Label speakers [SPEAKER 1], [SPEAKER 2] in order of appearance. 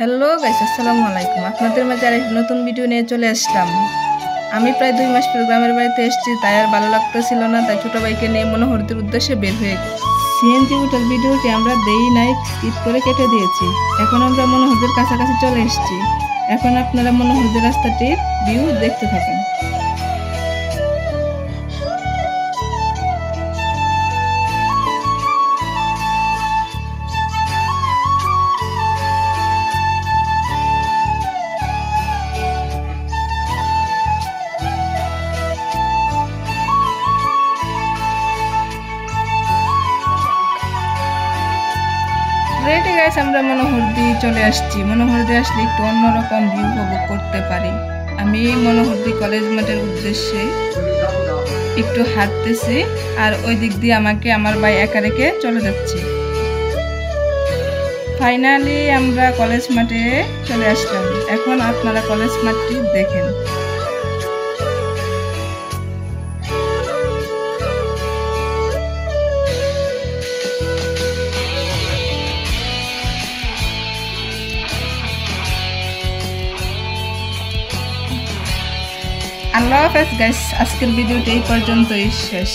[SPEAKER 1] Hello guys, আসসালামু আলাইকুম। আপনাদের মাঝে আরেকটি নতুন ভিডিও নিয়ে চলে আসলাম। আমি প্রায় 2 মাস পর গ্রামের বাড়িতে এসেছি, তাই আর ভালো লাগতেছিল না, তাই ছোট ভাইকে নিয়ে মনোহরদের উদ্দেশ্যে বের হয়ে সিএনজি উঠার ভিডিওটি আমরা দেই নাই, স্কিপ করে কেটে দিয়েছি। এখন আমরা মনোহরদের কাছাকাছি চলে এসেছি। এখন আপনারা মনোহরদের রাস্তাটির ভিউ দেখতে থাকেন। রেডি গাইস, আমরা মনোহরদি চলে আসছি। মনোহরদি আসলে একটু অন্যরকম ভিউ উপভোগ করতে পারি। আমি মনোহরদি কলেজ মাঠের উদ্দেশ্যে একটু হাঁটতেছি, আর ওই দিক দিয়ে আমাকে আমার ভাই একা রেখে চলে যাচ্ছে। ফাইনালি আমরা কলেজ মাঠে চলে আসলাম। এখন আপনারা কলেজ মাঠটি দেখেন। আল্লাহ হাফেজ গাইস, আজকের ভিডিওটি এই পর্যন্তই শেষ।